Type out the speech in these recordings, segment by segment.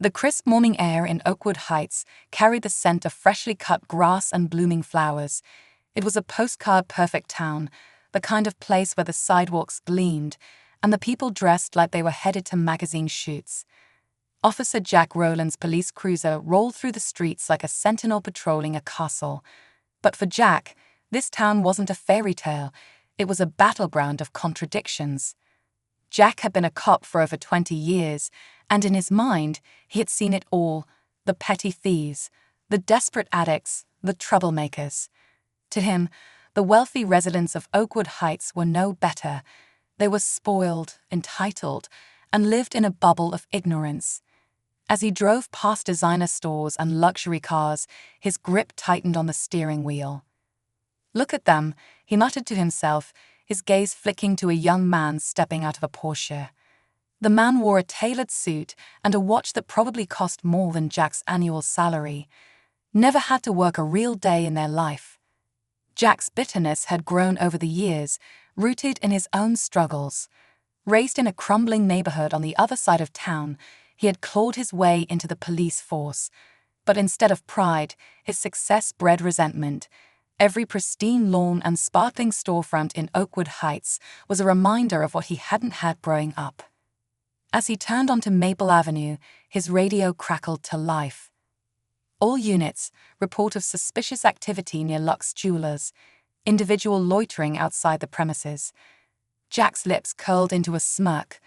The crisp morning air in Oakwood Heights carried the scent of freshly cut grass and blooming flowers. It was a postcard-perfect town, the kind of place where the sidewalks gleamed and the people dressed like they were headed to magazine shoots. Officer Jack Rowland's police cruiser rolled through the streets like a sentinel patrolling a castle. But for Jack, this town wasn't a fairy tale. It was a battleground of contradictions. Jack had been a cop for over 20 years, and in his mind, he had seen it all: the petty thieves, the desperate addicts, the troublemakers. To him, the wealthy residents of Oakwood Heights were no better. They were spoiled, entitled, and lived in a bubble of ignorance. As he drove past designer stores and luxury cars, his grip tightened on the steering wheel. "Look at them," he muttered to himself, his gaze flicking to a young man stepping out of a Porsche. The man wore a tailored suit and a watch that probably cost more than Jack's annual salary. Never had to work a real day in their life. Jack's bitterness had grown over the years, rooted in his own struggles. Raised in a crumbling neighborhood on the other side of town, he had clawed his way into the police force. But instead of pride, his success bred resentment. Every pristine lawn and sparkling storefront in Oakwood Heights was a reminder of what he hadn't had growing up. As he turned onto Maple Avenue, his radio crackled to life. "All units, report of suspicious activity near Lux Jewelers. Individual loitering outside the premises." Jack's lips curled into a smirk.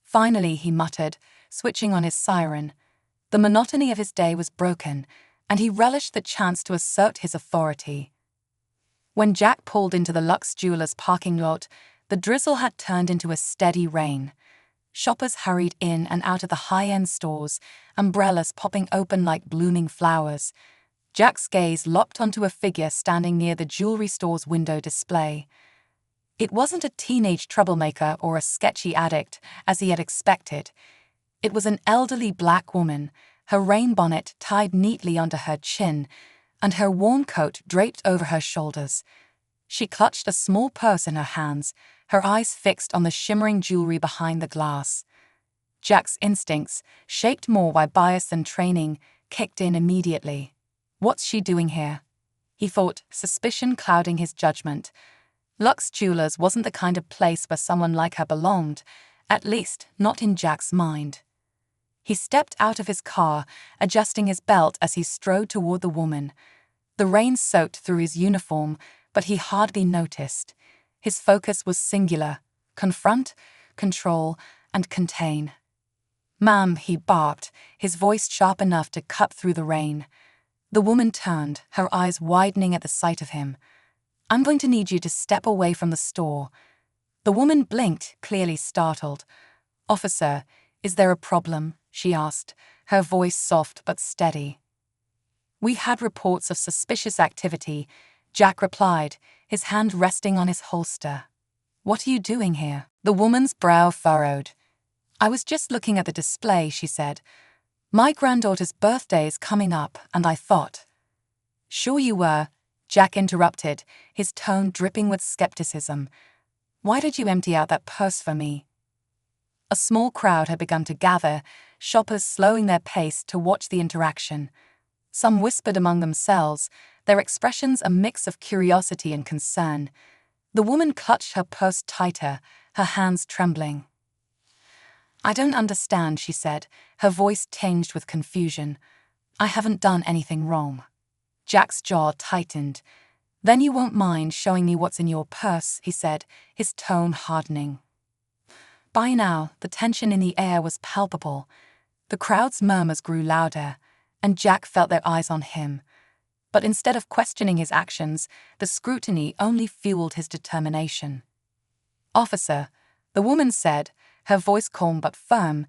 Finally, he muttered, switching on his siren. The monotony of his day was broken, and he relished the chance to assert his authority. When Jack pulled into the Lux Jewelers parking lot, the drizzle had turned into a steady rain. Shoppers hurried in and out of the high-end stores, umbrellas popping open like blooming flowers. Jack's gaze locked onto a figure standing near the jewelry store's window display. It wasn't a teenage troublemaker or a sketchy addict, as he had expected. It was an elderly black woman, her rain bonnet tied neatly under her chin, and her warm coat draped over her shoulders. She clutched a small purse in her hands, her eyes fixed on the shimmering jewelry behind the glass. Jack's instincts, shaped more by bias than training, kicked in immediately. "What's she doing here?" he thought, suspicion clouding his judgment. Lux Jewelers wasn't the kind of place where someone like her belonged, at least not in Jack's mind. He stepped out of his car, adjusting his belt as he strode toward the woman. The rain soaked through his uniform, but he hardly noticed. His focus was singular: confront, control, and contain. "Ma'am," he barked, his voice sharp enough to cut through the rain. The woman turned, her eyes widening at the sight of him. "I'm going to need you to step away from the store." The woman blinked, clearly startled. "Officer, is there a problem?" she asked, her voice soft but steady. "We had reports of suspicious activity," Jack replied, his hand resting on his holster. "What are you doing here?" The woman's brow furrowed. "I was just looking at the display," she said. "My granddaughter's birthday is coming up, and I thought—" "Sure you were," Jack interrupted, his tone dripping with skepticism. "Why did you empty out that purse for me?" A small crowd had begun to gather, shoppers slowing their pace to watch the interaction. Some whispered among themselves, their expressions a mix of curiosity and concern. The woman clutched her purse tighter, her hands trembling. "I don't understand," she said, her voice tinged with confusion. "I haven't done anything wrong." Jack's jaw tightened. "Then you won't mind showing me what's in your purse," he said, his tone hardening. By now, the tension in the air was palpable. The crowd's murmurs grew louder, and Jack felt their eyes on him. But instead of questioning his actions, the scrutiny only fueled his determination. "Officer," the woman said, her voice calm but firm,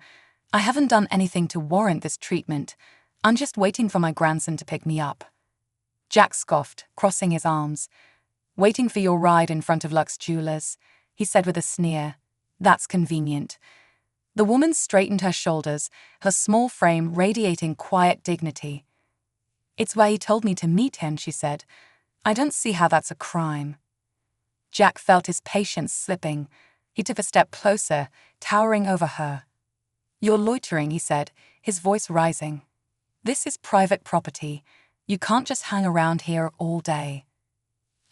"I haven't done anything to warrant this treatment. I'm just waiting for my grandson to pick me up." Jack scoffed, crossing his arms. "Waiting for your ride in front of Lux Jewelers," he said with a sneer. "That's convenient." The woman straightened her shoulders, her small frame radiating quiet dignity. "It's where he told me to meet him," she said. "I don't see how that's a crime." Jack felt his patience slipping. He took a step closer, towering over her. "You're loitering," he said, his voice rising. "This is private property. You can't just hang around here all day."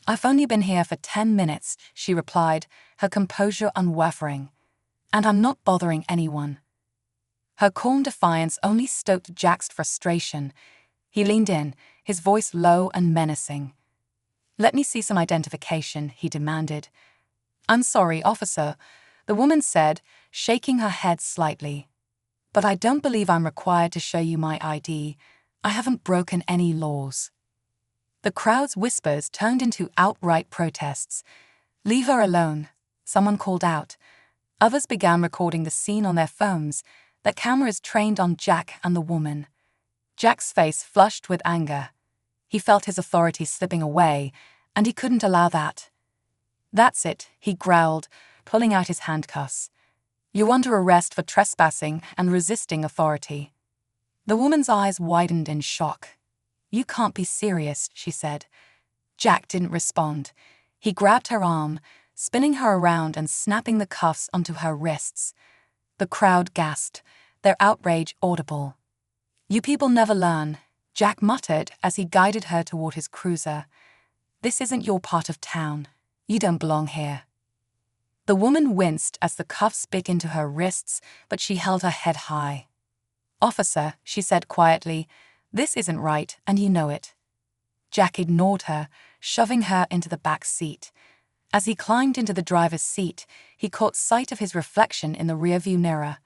"I've only been here for 10 minutes, she replied, her composure unwavering. "And I'm not bothering anyone." Her calm defiance only stoked Jack's frustration. He leaned in, his voice low and menacing. "Let me see some identification," he demanded. "I'm sorry, officer," the woman said, shaking her head slightly. "But I don't believe I'm required to show you my ID. I haven't broken any laws." The crowd's whispers turned into outright protests. "Leave her alone," someone called out. Others began recording the scene on their phones, their cameras trained on Jack and the woman. Jack's face flushed with anger. He felt his authority slipping away, and he couldn't allow that. "That's it," he growled, pulling out his handcuffs. "You're under arrest for trespassing and resisting authority." The woman's eyes widened in shock. "You can't be serious," she said. Jack didn't respond. He grabbed her arm, spinning her around and snapping the cuffs onto her wrists. The crowd gasped, their outrage audible. "You people never learn," Jack muttered as he guided her toward his cruiser. "This isn't your part of town. You don't belong here." The woman winced as the cuffs bit into her wrists, but she held her head high. "Officer," she said quietly, "this isn't right, and you know it." Jack ignored her, shoving her into the back seat. As he climbed into the driver's seat, he caught sight of his reflection in the rearview mirror.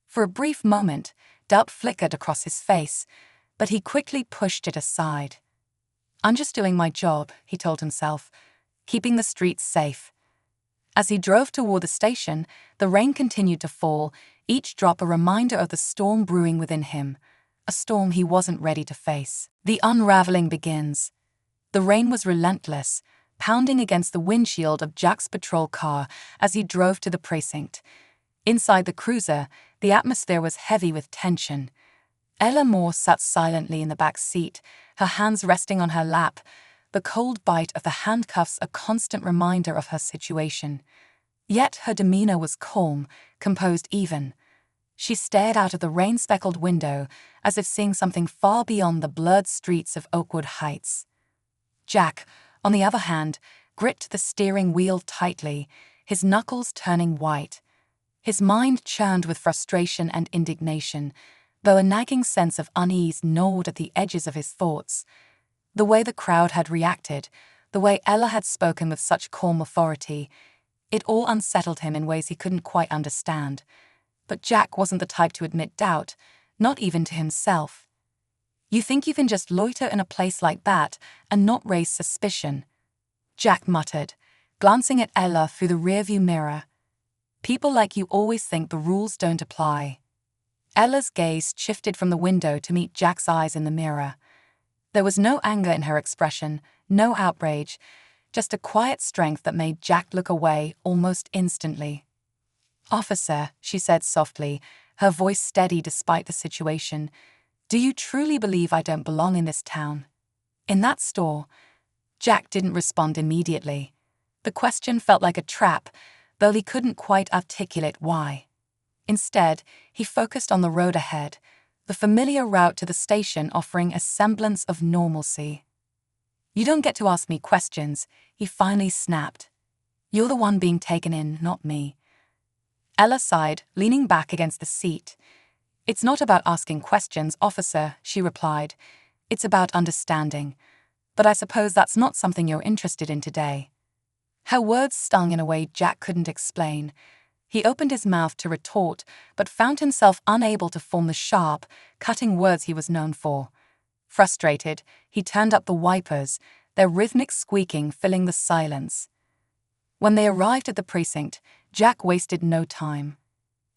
For a brief moment, doubt flickered across his face, but he quickly pushed it aside. "I'm just doing my job," he told himself, "keeping the streets safe." As he drove toward the station, the rain continued to fall, each drop a reminder of the storm brewing within him, a storm he wasn't ready to face. The unraveling begins. The rain was relentless, pounding against the windshield of Jack's patrol car as he drove to the precinct. Inside the cruiser, the atmosphere was heavy with tension. Ella Moore sat silently in the back seat, her hands resting on her lap, the cold bite of the handcuffs a constant reminder of her situation. Yet her demeanor was calm, composed even. She stared out of the rain-speckled window as if seeing something far beyond the blurred streets of Oakwood Heights. Jack, on the other hand, gripped the steering wheel tightly, his knuckles turning white. His mind churned with frustration and indignation, though a nagging sense of unease gnawed at the edges of his thoughts. The way the crowd had reacted, the way Ella had spoken with such calm authority, it all unsettled him in ways he couldn't quite understand. But Jack wasn't the type to admit doubt, not even to himself. "You think you can just loiter in a place like that and not raise suspicion?" Jack muttered, glancing at Ella through the rearview mirror. "People like you always think the rules don't apply." Ella's gaze shifted from the window to meet Jack's eyes in the mirror. There was no anger in her expression, no outrage, just a quiet strength that made Jack look away almost instantly. "Officer," she said softly, her voice steady despite the situation, "do you truly believe I don't belong in this town? In that store?" Jack didn't respond immediately. The question felt like a trap, though he couldn't quite articulate why. Instead, he focused on the road ahead, the familiar route to the station offering a semblance of normalcy. "You don't get to ask me questions," he finally snapped. "You're the one being taken in, not me." Ella sighed, leaning back against the seat. "It's not about asking questions, officer," she replied. "It's about understanding. But I suppose that's not something you're interested in today." Her words stung in a way Jack couldn't explain. He opened his mouth to retort, but found himself unable to form the sharp, cutting words he was known for. Frustrated, he turned up the wipers, their rhythmic squeaking filling the silence. When they arrived at the precinct, Jack wasted no time.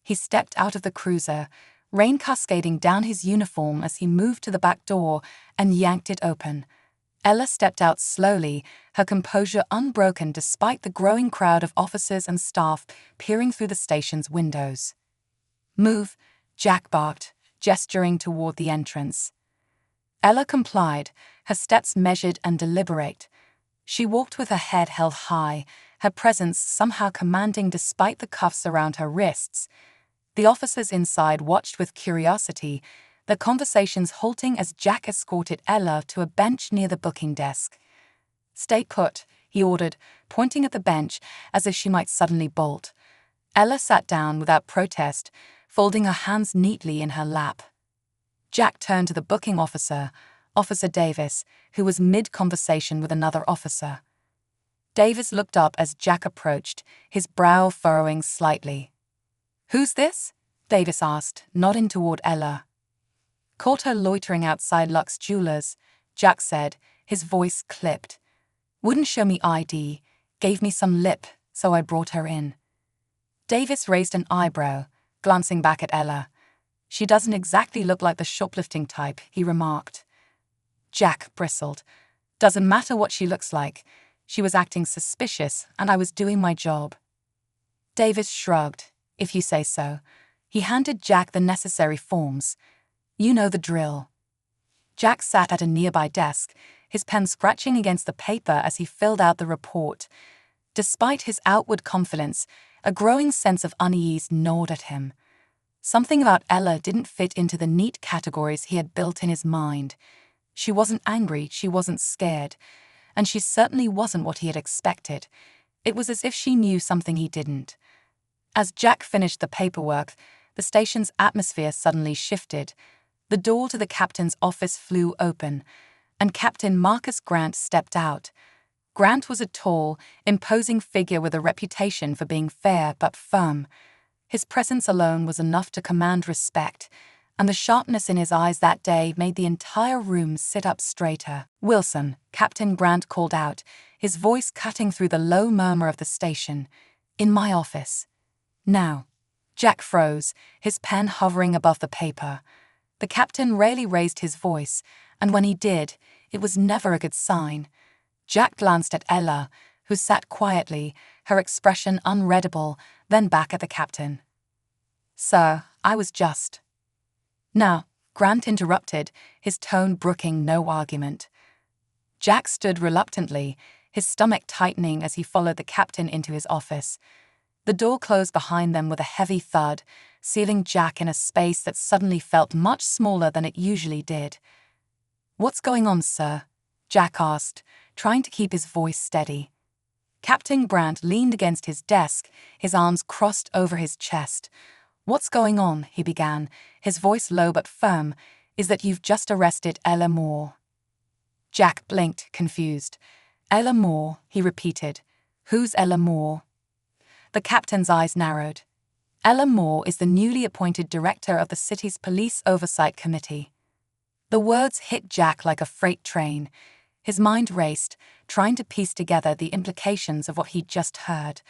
He stepped out of the cruiser, rain cascading down his uniform as he moved to the back door and yanked it open. Ella stepped out slowly, her composure unbroken despite the growing crowd of officers and staff peering through the station's windows. "Move," Jack barked, gesturing toward the entrance. Ella complied, her steps measured and deliberate. She walked with her head held high, her presence somehow commanding despite the cuffs around her wrists. The officers inside watched with curiosity, their conversations halting as Jack escorted Ella to a bench near the booking desk. "Stay put," he ordered, pointing at the bench as if she might suddenly bolt. Ella sat down without protest, folding her hands neatly in her lap. Jack turned to the booking officer, Officer Davis, who was mid-conversation with another officer. Davis looked up as Jack approached, his brow furrowing slightly. "Who's this?" Davis asked, nodding toward Ella. "Caught her loitering outside Lux Jewelers," Jack said, his voice clipped. "Wouldn't show me ID, gave me some lip, so I brought her in." Davis raised an eyebrow, glancing back at Ella. "She doesn't exactly look like the shoplifting type," he remarked. Jack bristled. "Doesn't matter what she looks like. She was acting suspicious, and I was doing my job." Davis shrugged. "If you say so." He handed Jack the necessary forms. "You know the drill." Jack sat at a nearby desk, his pen scratching against the paper as he filled out the report. Despite his outward confidence, a growing sense of unease gnawed at him. Something about Ella didn't fit into the neat categories he had built in his mind. She wasn't angry, she wasn't scared, and she certainly wasn't what he had expected. It was as if she knew something he didn't. As Jack finished the paperwork, the station's atmosphere suddenly shifted. The door to the captain's office flew open, and Captain Marcus Grant stepped out. Grant was a tall, imposing figure with a reputation for being fair but firm. His presence alone was enough to command respect, and the sharpness in his eyes that day made the entire room sit up straighter. "Wilson," Captain Grant called out, his voice cutting through the low murmur of the station. "In my office." "Now." Jack froze, his pen hovering above the paper. The captain rarely raised his voice, and when he did, it was never a good sign. Jack glanced at Ella, who sat quietly, her expression unreadable, then back at the captain. "Sir, I was just—" "Now," Grant interrupted, his tone brooking no argument. Jack stood reluctantly, his stomach tightening as he followed the captain into his office. The door closed behind them with a heavy thud, sealing Jack in a space that suddenly felt much smaller than it usually did. "What's going on, sir?" Jack asked, trying to keep his voice steady. Captain Grant leaned against his desk, his arms crossed over his chest. "What's going on," he began, his voice low but firm, "is that you've just arrested Ella Moore." Jack blinked, confused. "Ella Moore," he repeated. "Who's Ella Moore?" The captain's eyes narrowed. "Ella Moore is the newly appointed director of the city's Police Oversight Committee." The words hit Jack like a freight train. His mind raced, trying to piece together the implications of what he'd just heard.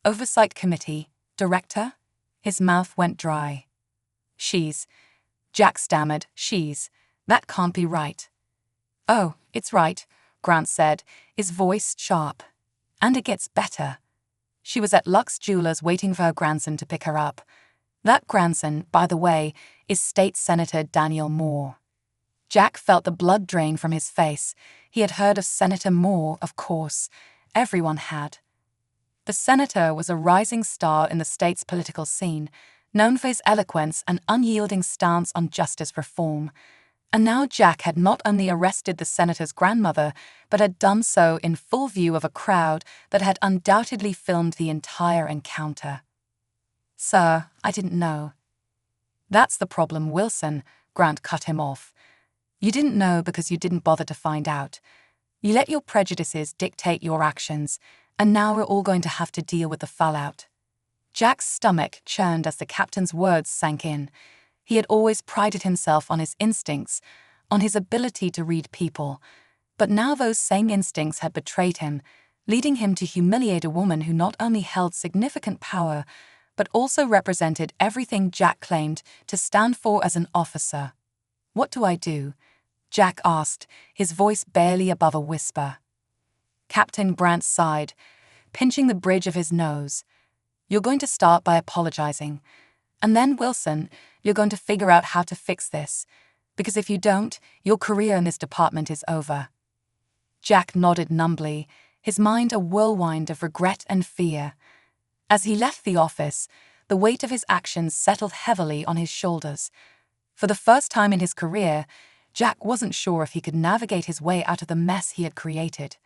Oversight Committee, director? His mouth went dry. Jack stammered, that can't be right." "Oh, it's right," Grant said, his voice sharp. "And it gets better. She was at Lux Jewelers waiting for her grandson to pick her up. That grandson, by the way, is State Senator Daniel Moore." Jack felt the blood drain from his face. He had heard of Senator Moore, of course. Everyone had. The senator was a rising star in the state's political scene, known for his eloquence and unyielding stance on justice reform. And now Jack had not only arrested the senator's grandmother, but had done so in full view of a crowd that had undoubtedly filmed the entire encounter. "Sir, I didn't know." "That's the problem, Wilson," Grant cut him off. "You didn't know because you didn't bother to find out. You let your prejudices dictate your actions, and now we're all going to have to deal with the fallout." Jack's stomach churned as the captain's words sank in. He had always prided himself on his instincts, on his ability to read people. But now those same instincts had betrayed him, leading him to humiliate a woman who not only held significant power, but also represented everything Jack claimed to stand for as an officer. "What do I do?" Jack asked, his voice barely above a whisper. Captain Grant sighed, pinching the bridge of his nose. "You're going to start by apologizing. And then, Wilson, you're going to figure out how to fix this. Because if you don't, your career in this department is over." Jack nodded numbly, his mind a whirlwind of regret and fear. As he left the office, the weight of his actions settled heavily on his shoulders. For the first time in his career, Jack wasn't sure if he could navigate his way out of the mess he had created.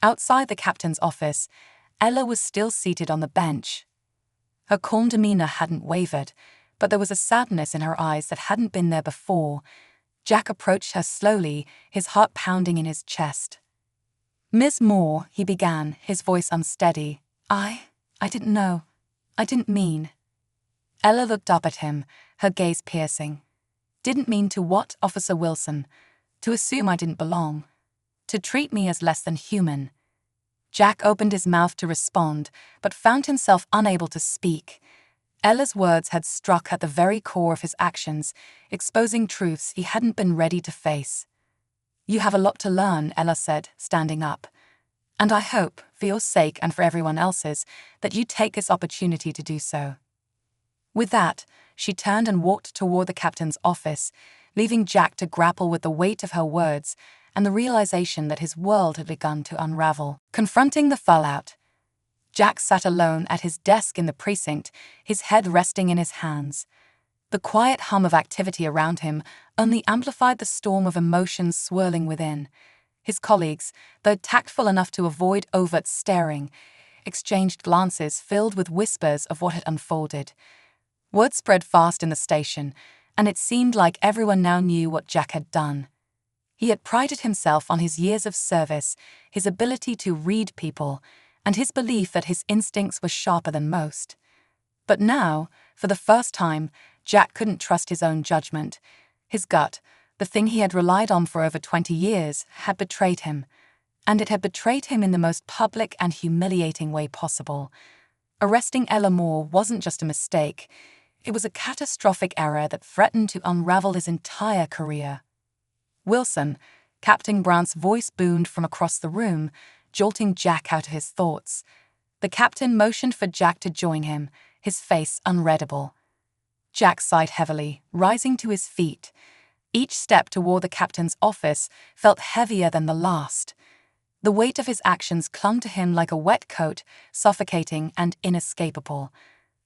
Outside the captain's office, Ella was still seated on the bench. Her calm demeanor hadn't wavered, but there was a sadness in her eyes that hadn't been there before. Jack approached her slowly, his heart pounding in his chest. "Miss Moore," he began, his voice unsteady. I didn't know. I didn't mean." Ella looked up at him, her gaze piercing. "Didn't mean to what, Officer Wilson? To assume I didn't belong. To treat me as less than human." Jack opened his mouth to respond, but found himself unable to speak. Ella's words had struck at the very core of his actions, exposing truths he hadn't been ready to face. "You have a lot to learn," Ella said, standing up. "And I hope, for your sake and for everyone else's, that you take this opportunity to do so." With that, she turned and walked toward the captain's office, leaving Jack to grapple with the weight of her words and the realization that his world had begun to unravel. Confronting the fallout, Jack sat alone at his desk in the precinct, his head resting in his hands. The quiet hum of activity around him only amplified the storm of emotions swirling within. His colleagues, though tactful enough to avoid overt staring, exchanged glances filled with whispers of what had unfolded. Word spread fast in the station, and it seemed like everyone now knew what Jack had done. He had prided himself on his years of service, his ability to read people, and his belief that his instincts were sharper than most. But now, for the first time, Jack couldn't trust his own judgment. His gut, the thing he had relied on for over 20 years, had betrayed him. And it had betrayed him in the most public and humiliating way possible. Arresting Ella Moore wasn't just a mistake. It was a catastrophic error that threatened to unravel his entire career. "Wilson," Captain Grant's voice boomed from across the room, jolting Jack out of his thoughts. The captain motioned for Jack to join him, his face unreadable. Jack sighed heavily, rising to his feet. Each step toward the captain's office felt heavier than the last. The weight of his actions clung to him like a wet coat, suffocating and inescapable.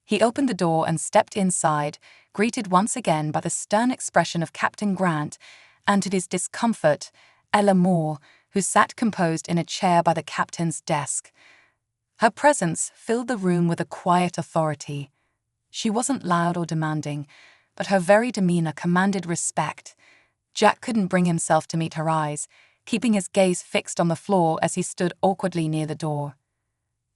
He opened the door and stepped inside, greeted once again by the stern expression of Captain Grant, and to his discomfort, Ella Moore, who sat composed in a chair by the captain's desk. Her presence filled the room with a quiet authority. She wasn't loud or demanding, but her very demeanor commanded respect. Jack couldn't bring himself to meet her eyes, keeping his gaze fixed on the floor as he stood awkwardly near the door.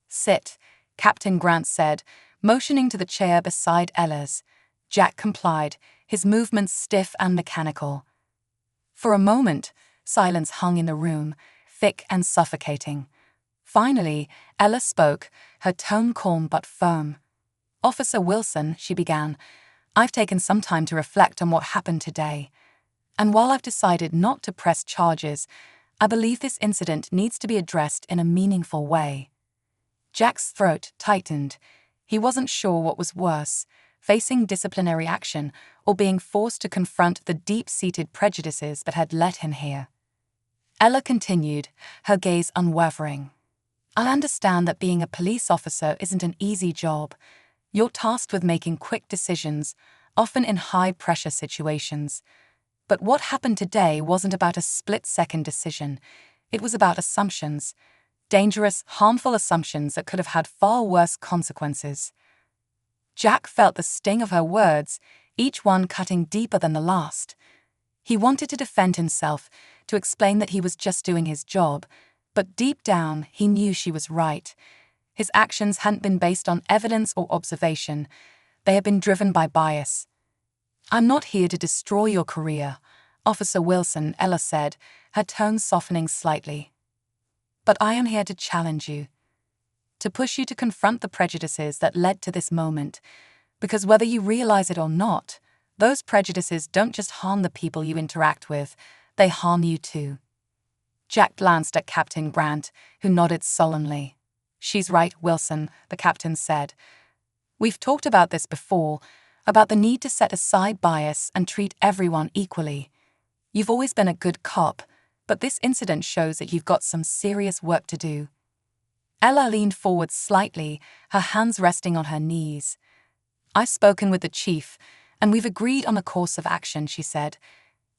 "Sit," Captain Grant said, motioning to the chair beside Ella's. Jack complied, his movements stiff and mechanical. For a moment, silence hung in the room, thick and suffocating. Finally, Ella spoke, her tone calm but firm. "Officer Wilson," she began, "I've taken some time to reflect on what happened today. And while I've decided not to press charges, I believe this incident needs to be addressed in a meaningful way." Jack's throat tightened. He wasn't sure what was worse, facing disciplinary action or being forced to confront the deep-seated prejudices that had led him here. Ella continued, her gaze unwavering. "I understand that being a police officer isn't an easy job. You're tasked with making quick decisions, often in high-pressure situations. But what happened today wasn't about a split-second decision. It was about assumptions. Dangerous, harmful assumptions that could have had far worse consequences." Jack felt the sting of her words, each one cutting deeper than the last. He wanted to defend himself, to explain that he was just doing his job, but deep down he knew she was right. His actions hadn't been based on evidence or observation. They had been driven by bias. "I'm not here to destroy your career, Officer Wilson," Ella said, her tone softening slightly. "But I am here to challenge you, to push you to confront the prejudices that led to this moment, because whether you realize it or not, those prejudices don't just harm the people you interact with, they harm you too." Jack glanced at Captain Grant, who nodded solemnly. "She's right, Wilson," the captain said. "We've talked about this before, about the need to set aside bias and treat everyone equally. You've always been a good cop, but this incident shows that you've got some serious work to do." Ella leaned forward slightly, her hands resting on her knees. "I've spoken with the chief, and we've agreed on a course of action," she said.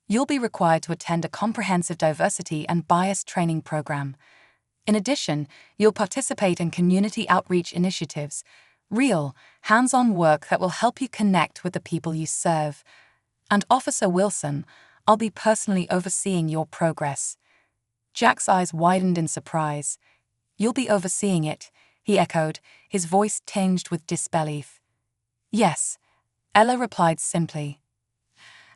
"You'll be required to attend a comprehensive diversity and bias training program. In addition, you'll participate in community outreach initiatives, real, hands-on work that will help you connect with the people you serve. And Officer Wilson, I'll be personally overseeing your progress." Jack's eyes widened in surprise. "You'll be overseeing it," he echoed, his voice tinged with disbelief. "Yes," Ella replied simply.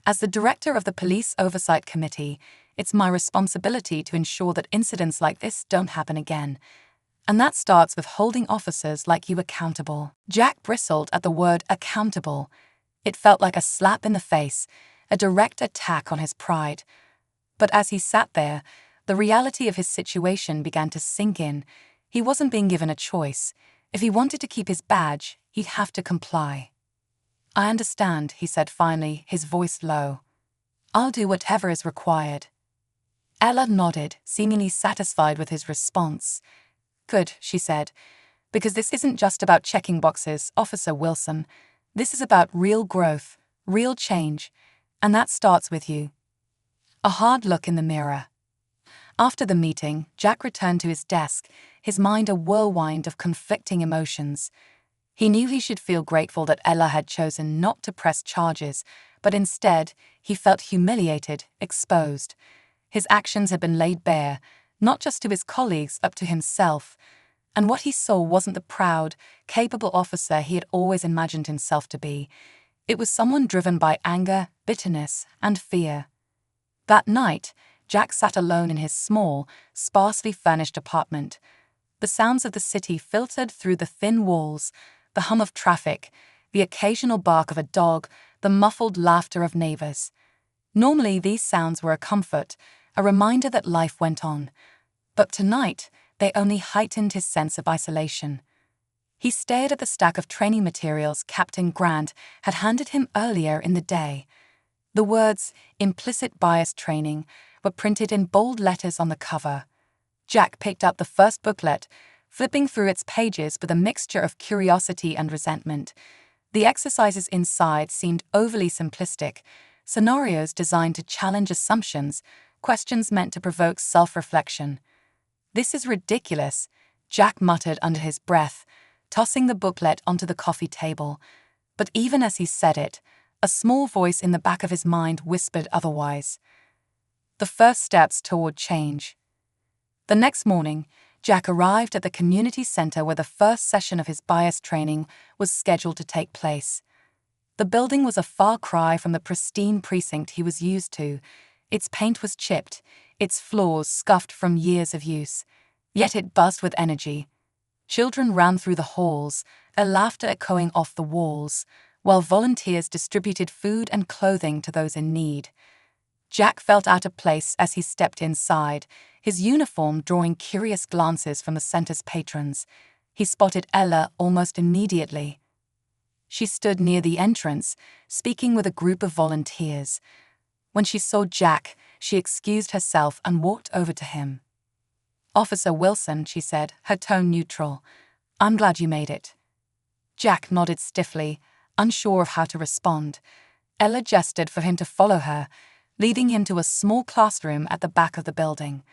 "As the director of the Police Oversight Committee, it's my responsibility to ensure that incidents like this don't happen again. And that starts with holding officers like you accountable." Jack bristled at the word accountable. It felt like a slap in the face, a direct attack on his pride. But as he sat there, the reality of his situation began to sink in. He wasn't being given a choice. If he wanted to keep his badge, he'd have to comply. "I understand," he said finally, his voice low. "I'll do whatever is required." Ella nodded, seemingly satisfied with his response. "Good," she said, "because this isn't just about checking boxes, Officer Wilson. This is about real growth, real change, and that starts with you." A hard look in the mirror. After the meeting, Jack returned to his desk, his mind a whirlwind of conflicting emotions. He knew he should feel grateful that Ella had chosen not to press charges, but instead, he felt humiliated, exposed. His actions had been laid bare, not just to his colleagues, but to himself. And what he saw wasn't the proud, capable officer he had always imagined himself to be. It was someone driven by anger, bitterness, and fear. That night, Jack sat alone in his small, sparsely furnished apartment. The sounds of the city filtered through the thin walls, the hum of traffic, the occasional bark of a dog, the muffled laughter of neighbors. Normally, these sounds were a comfort, a reminder that life went on. But tonight, they only heightened his sense of isolation. He stared at the stack of training materials Captain Grant had handed him earlier in the day. The words, "implicit bias training," were printed in bold letters on the cover. Jack picked up the first booklet, flipping through its pages with a mixture of curiosity and resentment. The exercises inside seemed overly simplistic, scenarios designed to challenge assumptions, questions meant to provoke self-reflection. "This is ridiculous," Jack muttered under his breath, tossing the booklet onto the coffee table. But even as he said it, a small voice in the back of his mind whispered otherwise. The first steps toward change. The next morning, Jack arrived at the community center where the first session of his bias training was scheduled to take place. The building was a far cry from the pristine precinct he was used to. Its paint was chipped, its floors scuffed from years of use. Yet it buzzed with energy. Children ran through the halls, their laughter echoing off the walls, while volunteers distributed food and clothing to those in need. Jack felt out of place as he stepped inside, his uniform drawing curious glances from the center's patrons. He spotted Ella almost immediately. She stood near the entrance, speaking with a group of volunteers. When she saw Jack, she excused herself and walked over to him. "Officer Wilson," she said, her tone neutral. "I'm glad you made it." Jack nodded stiffly, unsure of how to respond. Ella gestured for him to follow her, leading him to a small classroom at the back of the building.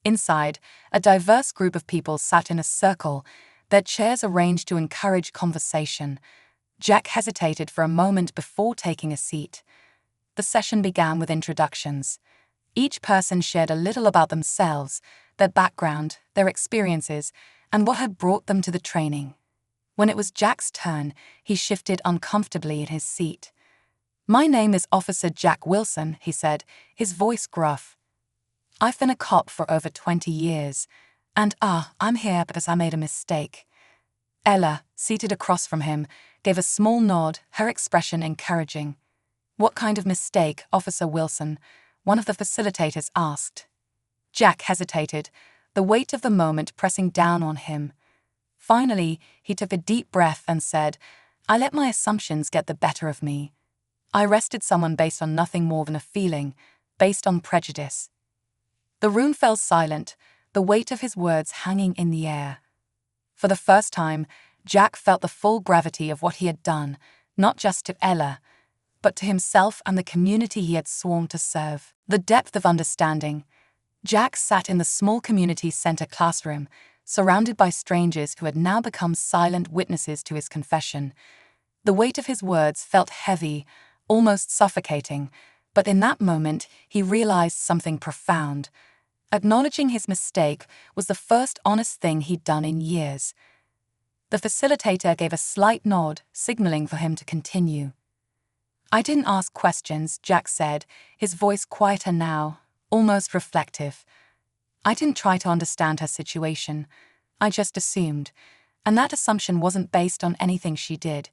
Inside, a diverse group of people sat in a circle, their chairs arranged to encourage conversation. Jack hesitated for a moment before taking a seat. The session began with introductions. Each person shared a little about themselves, their background, their experiences, and what had brought them to the training. When it was Jack's turn, he shifted uncomfortably in his seat. "My name is Officer Jack Wilson," he said, his voice gruff. "I've been a cop for over 20 years, and I'm here because I made a mistake." Ella, seated across from him, gave a small nod, her expression encouraging. "What kind of mistake, Officer Wilson?" one of the facilitators asked. Jack hesitated, the weight of the moment pressing down on him. Finally, he took a deep breath and said, "I let my assumptions get the better of me. I arrested someone based on nothing more than a feeling, based on prejudice." The room fell silent, the weight of his words hanging in the air. For the first time, Jack felt the full gravity of what he had done, not just to Ella, but to himself and the community he had sworn to serve. The depth of understanding. Jack sat in the small community center classroom, surrounded by strangers who had now become silent witnesses to his confession. The weight of his words felt heavy, almost suffocating, but in that moment he realized something profound. Acknowledging his mistake was the first honest thing he'd done in years. The facilitator gave a slight nod, signaling for him to continue. "I didn't ask questions," Jack said, his voice quieter now, almost reflective. "I didn't try to understand her situation. I just assumed. And that assumption wasn't based on anything she did.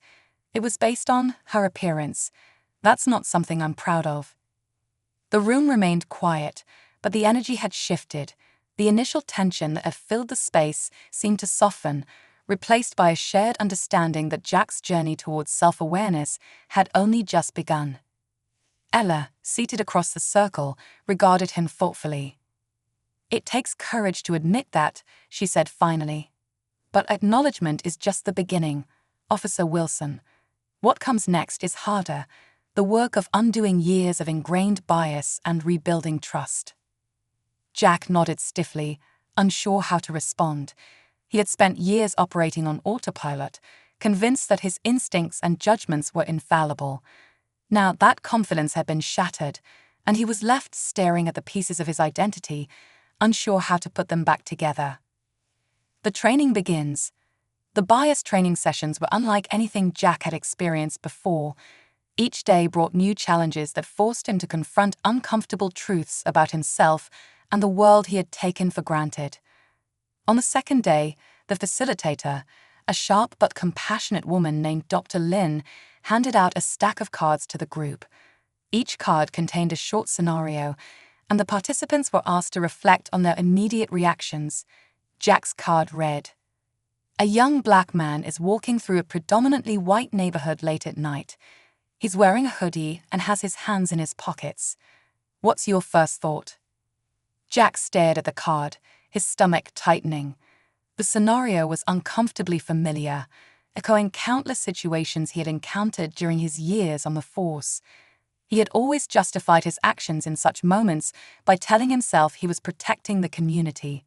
It was based on her appearance. That's not something I'm proud of." The room remained quiet, but the energy had shifted. The initial tension that had filled the space seemed to soften, replaced by a shared understanding that Jack's journey towards self-awareness had only just begun. Ella, seated across the circle, regarded him thoughtfully. "It takes courage to admit that," she said finally. "But acknowledgement is just the beginning, Officer Wilson. What comes next is harder, the work of undoing years of ingrained bias and rebuilding trust." Jack nodded stiffly, unsure how to respond. He had spent years operating on autopilot, convinced that his instincts and judgments were infallible. Now that confidence had been shattered, and he was left staring at the pieces of his identity, unsure how to put them back together. The training begins. The bias training sessions were unlike anything Jack had experienced before. Each day brought new challenges that forced him to confront uncomfortable truths about himself and the world he had taken for granted. On the second day, the facilitator, a sharp but compassionate woman named Dr. Lin, handed out a stack of cards to the group. Each card contained a short scenario, and the participants were asked to reflect on their immediate reactions. Jack's card read, "A young black man is walking through a predominantly white neighborhood late at night. He's wearing a hoodie and has his hands in his pockets. What's your first thought?" Jack stared at the card, his stomach tightening. The scenario was uncomfortably familiar, echoing countless situations he had encountered during his years on the force. He had always justified his actions in such moments by telling himself he was protecting the community.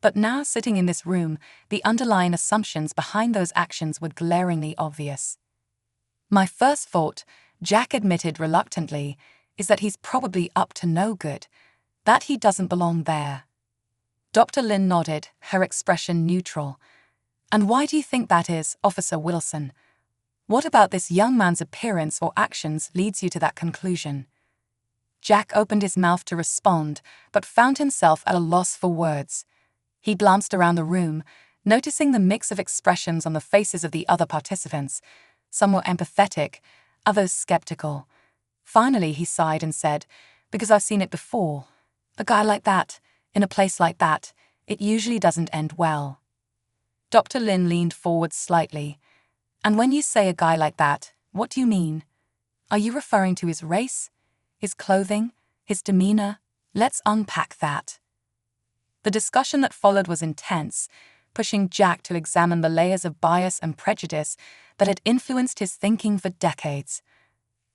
But now, sitting in this room, the underlying assumptions behind those actions were glaringly obvious. "My first thought," Jack admitted reluctantly, "is that he's probably up to no good, that he doesn't belong there." Dr. Lin nodded, her expression neutral. "And why do you think that is, Officer Wilson? What about this young man's appearance or actions leads you to that conclusion?" Jack opened his mouth to respond, but found himself at a loss for words. He glanced around the room, noticing the mix of expressions on the faces of the other participants. Some were empathetic, others skeptical. Finally, he sighed and said, "Because I've seen it before. A guy like that, in a place like that, it usually doesn't end well." Dr. Lin leaned forward slightly. "And when you say a guy like that, what do you mean? Are you referring to his race, his clothing, his demeanor? Let's unpack that." The discussion that followed was intense, pushing Jack to examine the layers of bias and prejudice that had influenced his thinking for decades.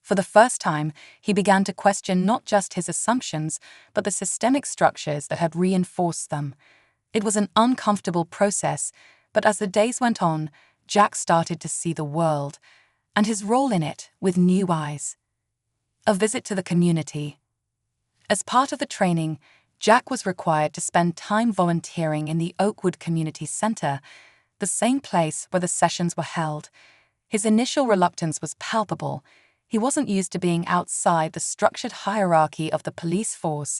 For the first time, he began to question not just his assumptions, but the systemic structures that had reinforced them. It was an uncomfortable process, but as the days went on, Jack started to see the world, and his role in it, with new eyes. A visit to the community. As part of the training, Jack was required to spend time volunteering in the Oakwood Community Center, the same place where the sessions were held. His initial reluctance was palpable. He wasn't used to being outside the structured hierarchy of the police force,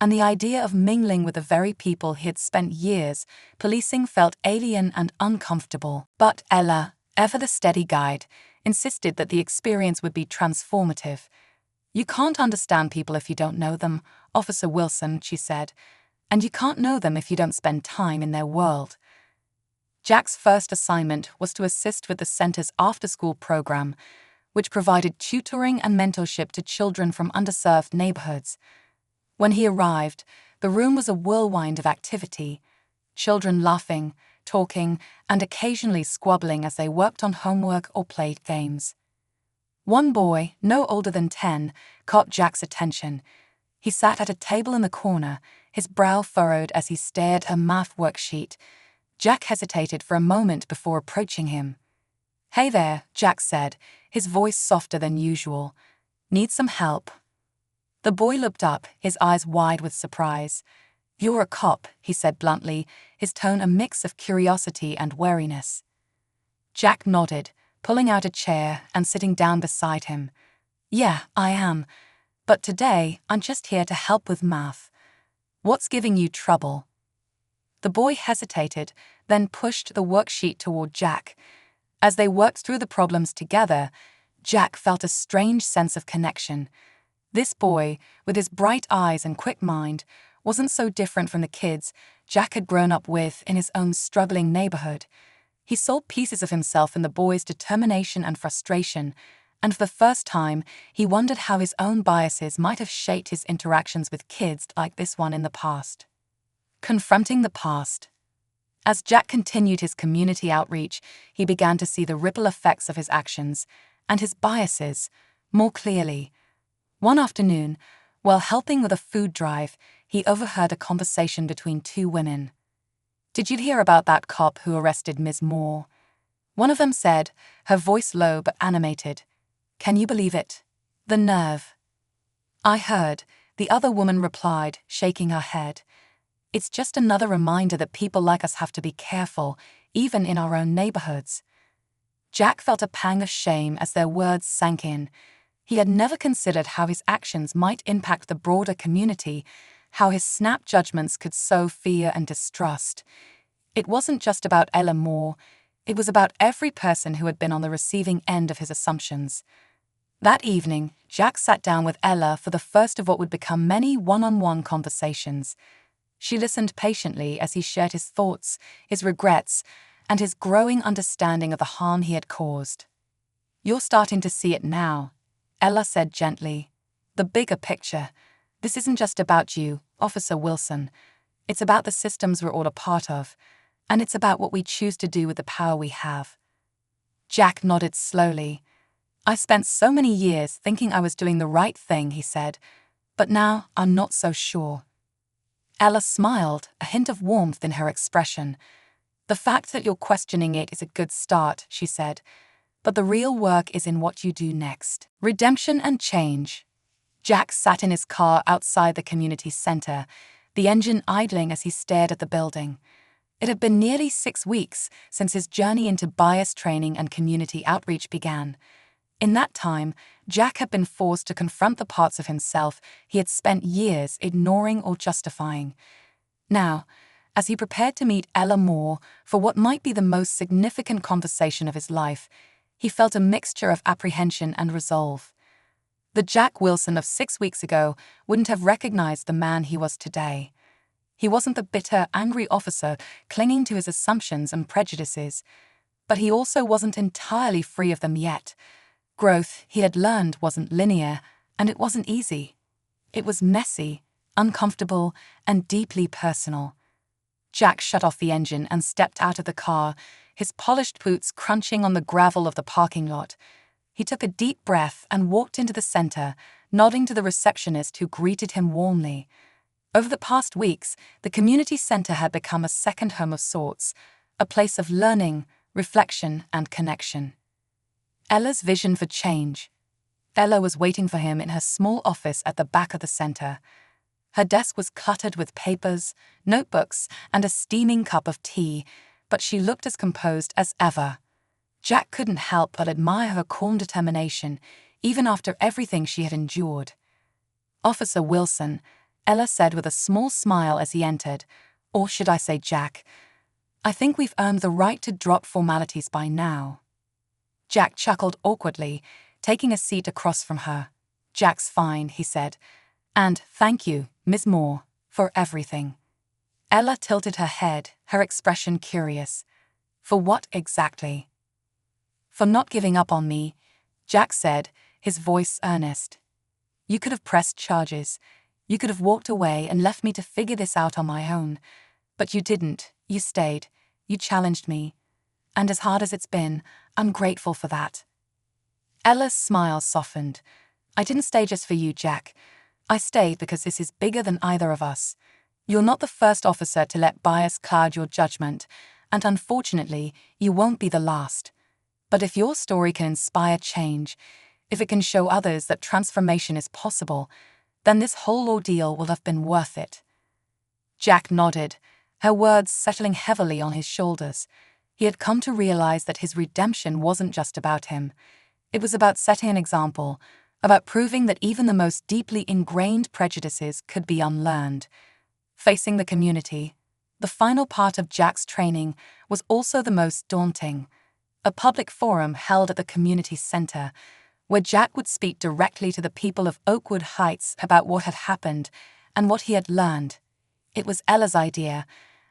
and the idea of mingling with the very people he had spent years policing felt alien and uncomfortable. But Ella, ever the steady guide, insisted that the experience would be transformative. "You can't understand people if you don't know them, Officer Wilson," she said, "and you can't know them if you don't spend time in their world." Jack's first assignment was to assist with the center's after-school program, which provided tutoring and mentorship to children from underserved neighborhoods. When he arrived, the room was a whirlwind of activity, children laughing, talking, and occasionally squabbling as they worked on homework or played games. One boy, no older than 10, caught Jack's attention. He sat at a table in the corner, his brow furrowed as he stared at a math worksheet. Jack hesitated for a moment before approaching him. "Hey there," Jack said, his voice softer than usual. "Need some help?" The boy looked up, his eyes wide with surprise. "You're a cop," he said bluntly, his tone a mix of curiosity and wariness. Jack nodded, pulling out a chair and sitting down beside him. "Yeah, I am. But today, I'm just here to help with math. What's giving you trouble?" The boy hesitated, then pushed the worksheet toward Jack. As they worked through the problems together, Jack felt a strange sense of connection. This boy, with his bright eyes and quick mind, wasn't so different from the kids Jack had grown up with in his own struggling neighborhood. He saw pieces of himself in the boy's determination and frustration, and for the first time, he wondered how his own biases might have shaped his interactions with kids like this one in the past. Confronting the past. As Jack continued his community outreach, he began to see the ripple effects of his actions and his biases more clearly. One afternoon, while helping with a food drive, he overheard a conversation between two women. "Did you hear about that cop who arrested Ms. Moore?" One of them said, her voice low but animated. "Can you believe it? The nerve." "I heard," the other woman replied, shaking her head. "It's just another reminder that people like us have to be careful, even in our own neighborhoods." Jack felt a pang of shame as their words sank in. He had never considered how his actions might impact the broader community, how his snap judgments could sow fear and distrust. It wasn't just about Ella Moore, it was about every person who had been on the receiving end of his assumptions. That evening, Jack sat down with Ella for the first of what would become many one-on-one conversations. She listened patiently as he shared his thoughts, his regrets, and his growing understanding of the harm he had caused. "You're starting to see it now," Ella said gently. "The bigger picture. This isn't just about you, Officer Wilson. It's about the systems we're all a part of, and it's about what we choose to do with the power we have." Jack nodded slowly. "I spent so many years thinking I was doing the right thing," he said, "but now I'm not so sure." Ella smiled, a hint of warmth in her expression. "The fact that you're questioning it is a good start," she said, "but the real work is in what you do next. Redemption and change." Jack sat in his car outside the community center, the engine idling as he stared at the building. It had been nearly 6 weeks since his journey into bias training and community outreach began. In that time, Jack had been forced to confront the parts of himself he had spent years ignoring or justifying. Now, as he prepared to meet Ella Moore for what might be the most significant conversation of his life, he felt a mixture of apprehension and resolve. The Jack Wilson of 6 weeks ago wouldn't have recognized the man he was today. He wasn't the bitter, angry officer clinging to his assumptions and prejudices, but he also wasn't entirely free of them yet. Growth, he had learned, wasn't linear, and it wasn't easy. It was messy, uncomfortable, and deeply personal. Jack shut off the engine and stepped out of the car, his polished boots crunching on the gravel of the parking lot. He took a deep breath and walked into the center, nodding to the receptionist who greeted him warmly. Over the past weeks, the community center had become a second home of sorts, a place of learning, reflection, and connection. Ella's vision for change. Ella was waiting for him in her small office at the back of the center. Her desk was cluttered with papers, notebooks, and a steaming cup of tea, but she looked as composed as ever. Jack couldn't help but admire her calm determination, even after everything she had endured. "Officer Wilson," Ella said with a small smile as he entered, "or should I say Jack, I think we've earned the right to drop formalities by now." Jack chuckled awkwardly, taking a seat across from her. "Jack's fine," he said. "And thank you, Ms. Moore, for everything." Ella tilted her head, her expression curious. "For what exactly?" "For not giving up on me," Jack said, his voice earnest. "You could have pressed charges. You could have walked away and left me to figure this out on my own. But you didn't. You stayed. You challenged me. And as hard as it's been, I'm grateful for that." Ella's smile softened. "I didn't stay just for you, Jack. I stayed because this is bigger than either of us. You're not the first officer to let bias cloud your judgment, and unfortunately, you won't be the last. But if your story can inspire change, if it can show others that transformation is possible, then this whole ordeal will have been worth it." Jack nodded, her words settling heavily on his shoulders. He had come to realize that his redemption wasn't just about him. It was about setting an example, about proving that even the most deeply ingrained prejudices could be unlearned. Facing the community, the final part of Jack's training was also the most daunting. A public forum held at the community center, where Jack would speak directly to the people of Oakwood Heights about what had happened and what he had learned. It was Ella's idea,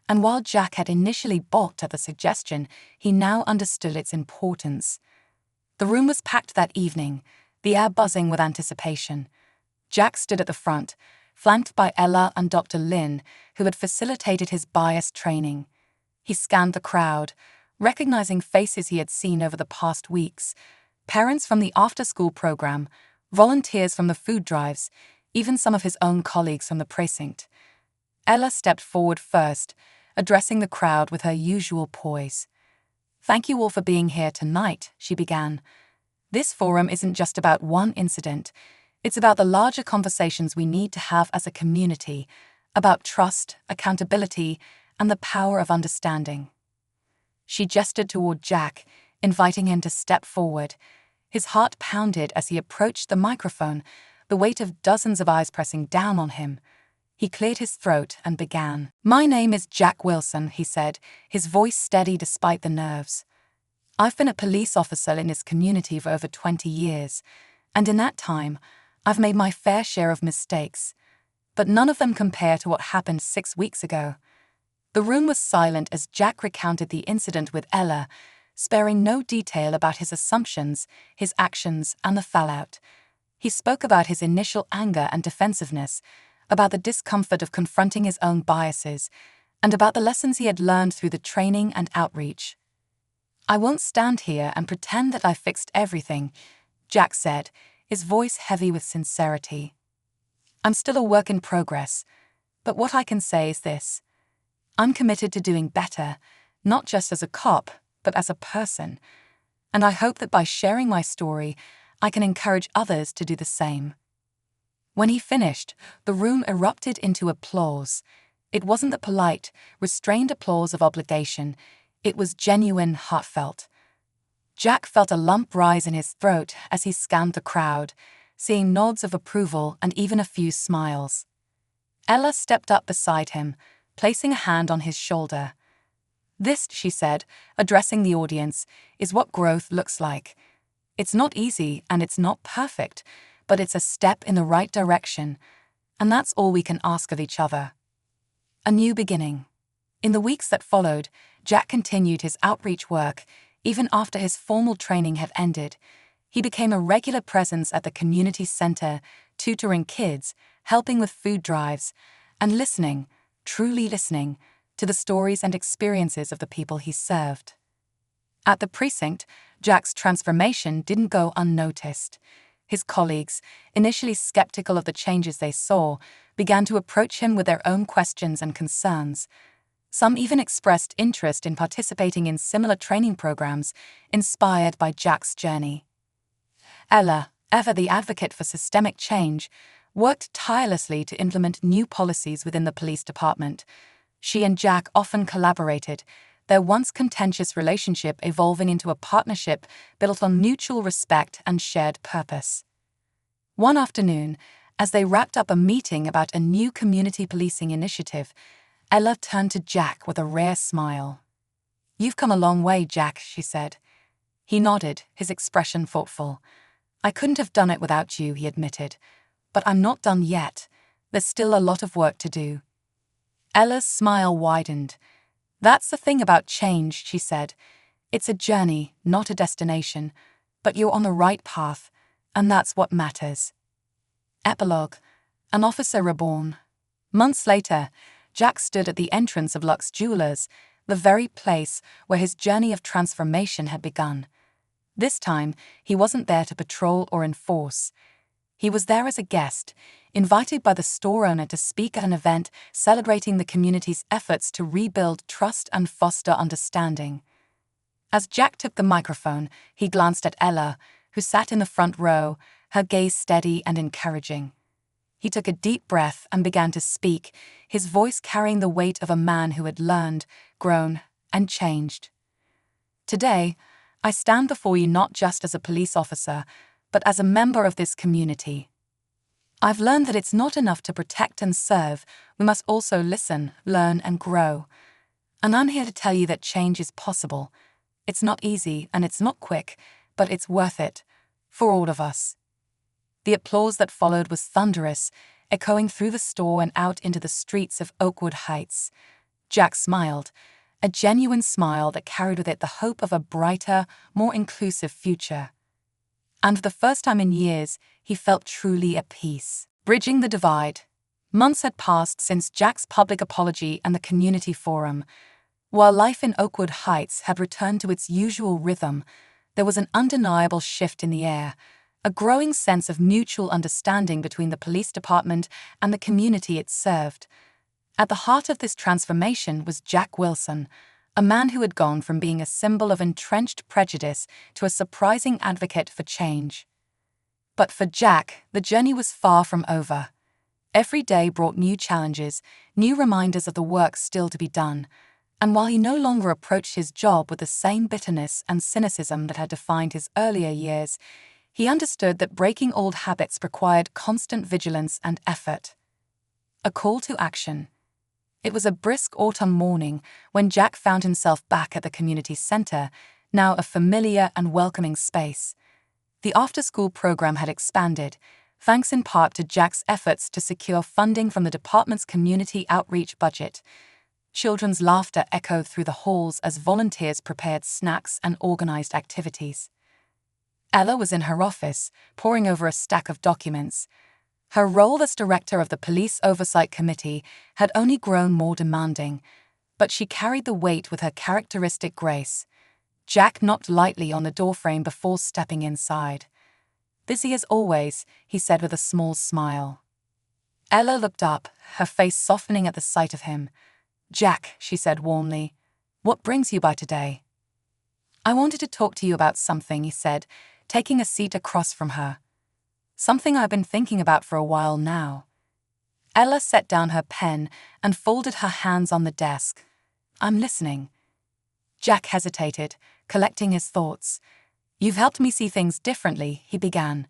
and while Jack had initially balked at the suggestion, he now understood its importance. The room was packed that evening, the air buzzing with anticipation. Jack stood at the front, flanked by Ella and Dr. Lynn, who had facilitated his bias training. He scanned the crowd, recognizing faces he had seen over the past weeks: parents from the after-school program, volunteers from the food drives, even some of his own colleagues from the precinct. Ella stepped forward first, addressing the crowd with her usual poise. "Thank you all for being here tonight," she began. "This forum isn't just about one incident. It's about the larger conversations we need to have as a community, about trust, accountability, and the power of understanding." She gestured toward Jack, inviting him to step forward. His heart pounded as he approached the microphone, the weight of dozens of eyes pressing down on him. He cleared his throat and began. "My name is Jack Wilson," he said, his voice steady despite the nerves. "I've been a police officer in this community for over 20 years, and in that time, I've made my fair share of mistakes. But none of them compare to what happened 6 weeks ago." The room was silent as Jack recounted the incident with Ella, sparing no detail about his assumptions, his actions, and the fallout. He spoke about his initial anger and defensiveness, about the discomfort of confronting his own biases, and about the lessons he had learned through the training and outreach. "I won't stand here and pretend that I fixed everything," Jack said, his voice heavy with sincerity. "I'm still a work in progress, but what I can say is this: I'm committed to doing better, not just as a cop, but as a person. And I hope that by sharing my story, I can encourage others to do the same." When he finished, the room erupted into applause. It wasn't the polite, restrained applause of obligation. It was genuine, heartfelt. Jack felt a lump rise in his throat as he scanned the crowd, seeing nods of approval and even a few smiles. Ella stepped up beside him, placing a hand on his shoulder. "This," she said, addressing the audience, "is what growth looks like. It's not easy and it's not perfect, but it's a step in the right direction, and that's all we can ask of each other." A new beginning. In the weeks that followed, Jack continued his outreach work, even after his formal training had ended. He became a regular presence at the community center, tutoring kids, helping with food drives, and listening, truly listening, to the stories and experiences of the people he served. At the precinct, Jack's transformation didn't go unnoticed. His colleagues, initially skeptical of the changes they saw, began to approach him with their own questions and concerns. Some even expressed interest in participating in similar training programs inspired by Jack's journey. Ella, ever the advocate for systemic change, worked tirelessly to implement new policies within the police department. She and Jack often collaborated, their once contentious relationship evolving into a partnership built on mutual respect and shared purpose. One afternoon, as they wrapped up a meeting about a new community policing initiative, Ella turned to Jack with a rare smile. "You've come a long way, Jack," she said. He nodded, his expression thoughtful. "I couldn't have done it without you," he admitted. "But I'm not done yet. There's still a lot of work to do." Ella's smile widened. "That's the thing about change," she said. "It's a journey, not a destination, but you're on the right path, and that's what matters." Epilogue: An officer reborn. Months later, Jack stood at the entrance of Lux Jewelers, the very place where his journey of transformation had begun. This time, he wasn't there to patrol or enforce. He was there as a guest, invited by the store owner to speak at an event celebrating the community's efforts to rebuild trust and foster understanding. As Jack took the microphone, he glanced at Ella, who sat in the front row, her gaze steady and encouraging. He took a deep breath and began to speak, his voice carrying the weight of a man who had learned, grown, and changed. Today, I stand before you not just as a police officer, but as a member of this community. I've learned that it's not enough to protect and serve, we must also listen, learn, and grow. And I'm here to tell you that change is possible. It's not easy and it's not quick, but it's worth it, for all of us. The applause that followed was thunderous, echoing through the store and out into the streets of Oakwood Heights. Jack smiled, a genuine smile that carried with it the hope of a brighter, more inclusive future. And for the first time in years, he felt truly at peace. Bridging the divide. Months had passed since Jack's public apology and the community forum. While life in Oakwood Heights had returned to its usual rhythm, there was an undeniable shift in the air, a growing sense of mutual understanding between the police department and the community it served. At the heart of this transformation was Jack Wilson, a man who had gone from being a symbol of entrenched prejudice to a surprising advocate for change. But for Jack, the journey was far from over. Every day brought new challenges, new reminders of the work still to be done, and while he no longer approached his job with the same bitterness and cynicism that had defined his earlier years, he understood that breaking old habits required constant vigilance and effort. A call to action. It was a brisk autumn morning when Jack found himself back at the community center, now a familiar and welcoming space. The after-school program had expanded, thanks in part to Jack's efforts to secure funding from the department's community outreach budget. Children's laughter echoed through the halls as volunteers prepared snacks and organized activities. Ella was in her office, poring over a stack of documents. Her role as director of the Police Oversight Committee had only grown more demanding, but she carried the weight with her characteristic grace. Jack knocked lightly on the doorframe before stepping inside. "Busy as always," he said with a small smile. Ella looked up, her face softening at the sight of him. "Jack," she said warmly, "what brings you by today?" "I wanted to talk to you about something," he said, taking a seat across from her. "Something I've been thinking about for a while now." Ella set down her pen and folded her hands on the desk. "I'm listening." Jack hesitated, collecting his thoughts. "You've helped me see things differently," he began.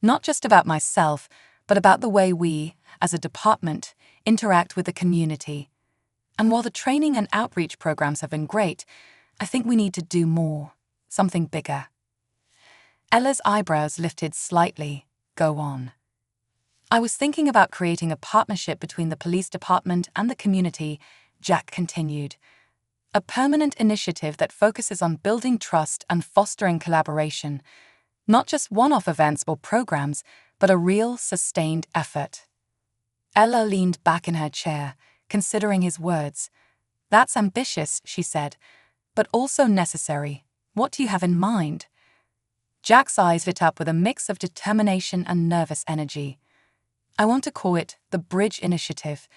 "Not just about myself, but about the way we, as a department, interact with the community. And while the training and outreach programs have been great, I think we need to do more, something bigger." Ella's eyebrows lifted slightly. "Go on." "I was thinking about creating a partnership between the police department and the community," Jack continued. "A permanent initiative that focuses on building trust and fostering collaboration. Not just one-off events or programs, but a real, sustained effort." Ella leaned back in her chair, considering his words. "That's ambitious," she said, "but also necessary. What do you have in mind?" Jack's eyes lit up with a mix of determination and nervous energy. "I want to call it the Bridge Initiative.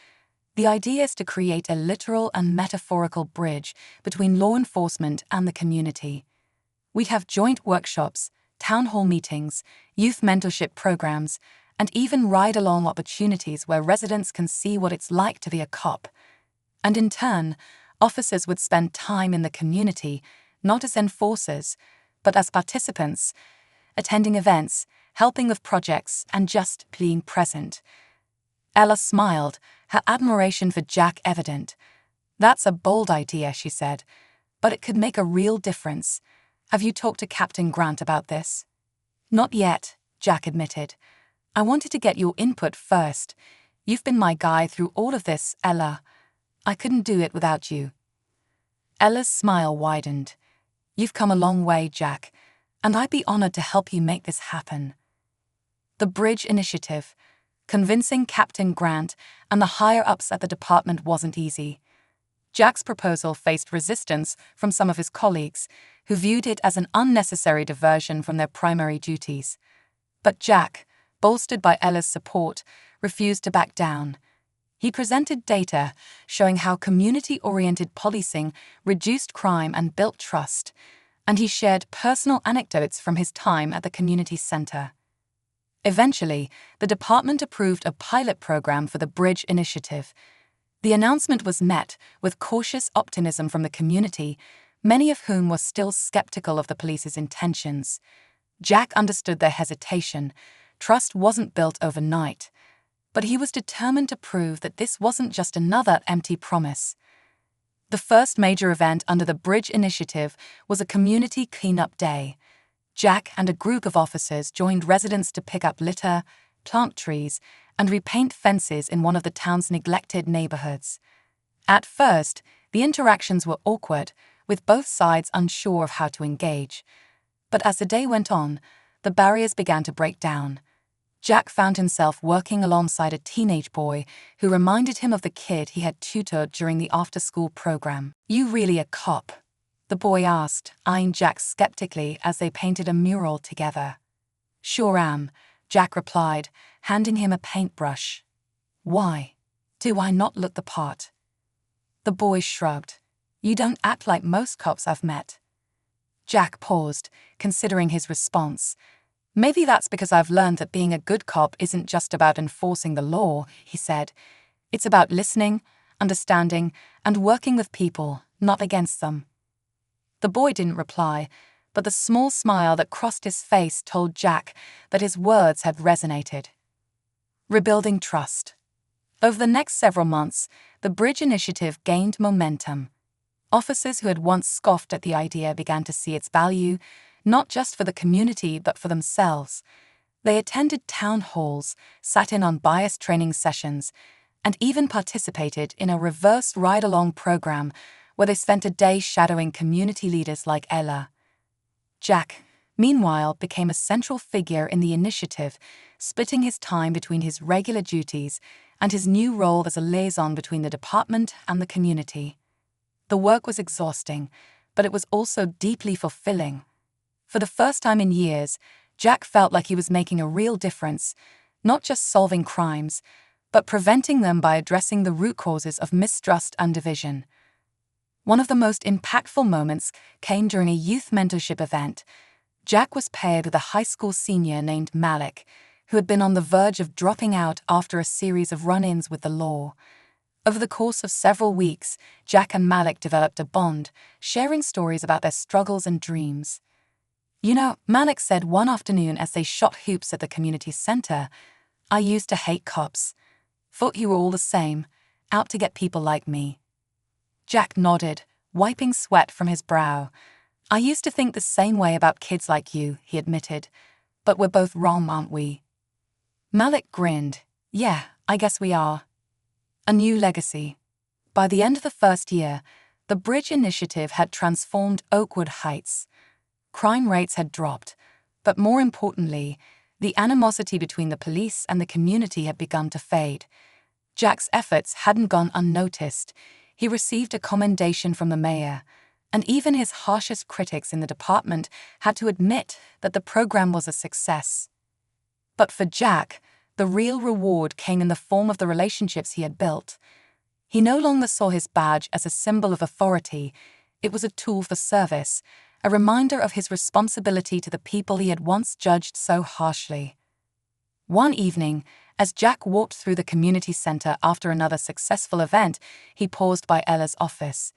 The idea is to create a literal and metaphorical bridge between law enforcement and the community. We'd have joint workshops, town hall meetings, youth mentorship programs, and even ride-along opportunities where residents can see what it's like to be a cop. And in turn, officers would spend time in the community, not as enforcers, but as participants, attending events, helping with projects, and just being present." Ella smiled, her admiration for Jack evident. "That's a bold idea," she said, "but it could make a real difference. Have you talked to Captain Grant about this?" "Not yet," Jack admitted. "I wanted to get your input first. You've been my guy through all of this, Ella. I couldn't do it without you." Ella's smile widened. "You've come a long way, Jack, and I'd be honored to help you make this happen." The Bridge Initiative. Convincing Captain Grant and the higher-ups at the department wasn't easy. Jack's proposal faced resistance from some of his colleagues, who viewed it as an unnecessary diversion from their primary duties. But Jack, bolstered by Ella's support, refused to back down. He presented data showing how community-oriented policing reduced crime and built trust, and he shared personal anecdotes from his time at the community center. Eventually, the department approved a pilot program for the Bridge Initiative. The announcement was met with cautious optimism from the community, many of whom were still skeptical of the police's intentions. Jack understood their hesitation. Trust wasn't built overnight. But he was determined to prove that this wasn't just another empty promise. The first major event under the Bridge Initiative was a community cleanup day. Jack and a group of officers joined residents to pick up litter, plant trees, and repaint fences in one of the town's neglected neighborhoods. At first, the interactions were awkward, with both sides unsure of how to engage. But as the day went on, the barriers began to break down. Jack found himself working alongside a teenage boy who reminded him of the kid he had tutored during the after-school program. "You really a cop?" the boy asked, eyeing Jack skeptically as they painted a mural together. "Sure am," Jack replied, handing him a paintbrush. "Why? Do I not look the part?" The boy shrugged. "You don't act like most cops I've met." Jack paused, considering his response. "Maybe that's because I've learned that being a good cop isn't just about enforcing the law," he said. "It's about listening, understanding, and working with people, not against them." The boy didn't reply, but the small smile that crossed his face told Jack that his words had resonated. Rebuilding trust. Over the next several months, the Bridge Initiative gained momentum. Officers who had once scoffed at the idea began to see its value, not just for the community but for themselves. They attended town halls, sat in on bias training sessions, and even participated in a reverse ride-along program where they spent a day shadowing community leaders like Ella. Jack, meanwhile, became a central figure in the initiative, splitting his time between his regular duties and his new role as a liaison between the department and the community. The work was exhausting, but it was also deeply fulfilling. For the first time in years, Jack felt like he was making a real difference, not just solving crimes, but preventing them by addressing the root causes of mistrust and division. One of the most impactful moments came during a youth mentorship event. Jack was paired with a high school senior named Malik, who had been on the verge of dropping out after a series of run-ins with the law. Over the course of several weeks, Jack and Malik developed a bond, sharing stories about their struggles and dreams. "You know," Malik said one afternoon as they shot hoops at the community center, "I used to hate cops. Thought you were all the same, out to get people like me." Jack nodded, wiping sweat from his brow. "I used to think the same way about kids like you," he admitted. "But we're both wrong, aren't we?" Malik grinned. "Yeah, I guess we are." A new legacy. By the end of the first year, the Bridge Initiative had transformed Oakwood Heights. Crime rates had dropped, but more importantly, the animosity between the police and the community had begun to fade. Jack's efforts hadn't gone unnoticed. He received a commendation from the mayor, and even his harshest critics in the department had to admit that the program was a success. But for Jack, the real reward came in the form of the relationships he had built. He no longer saw his badge as a symbol of authority. It was a tool for service, a reminder of his responsibility to the people he had once judged so harshly. One evening, as Jack walked through the community center after another successful event, he paused by Ella's office.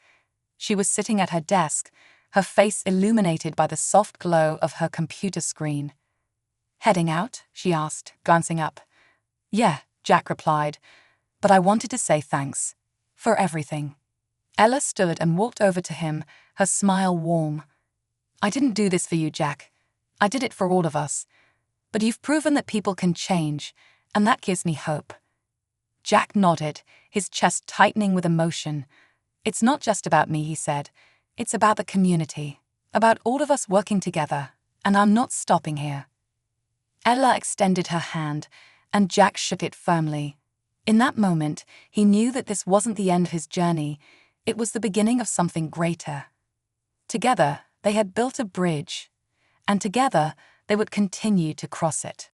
She was sitting at her desk, her face illuminated by the soft glow of her computer screen. "Heading out?" she asked, glancing up. "Yeah," Jack replied, "but I wanted to say thanks. For everything." Ella stood and walked over to him, her smile warm. "I didn't do this for you, Jack. I did it for all of us. But you've proven that people can change, and that gives me hope." Jack nodded, his chest tightening with emotion. "It's not just about me," he said. "It's about the community, about all of us working together, and I'm not stopping here." Ella extended her hand, and Jack shook it firmly. In that moment, he knew that this wasn't the end of his journey. It was the beginning of something greater. Together, They had built a bridge, and together they would continue to cross it.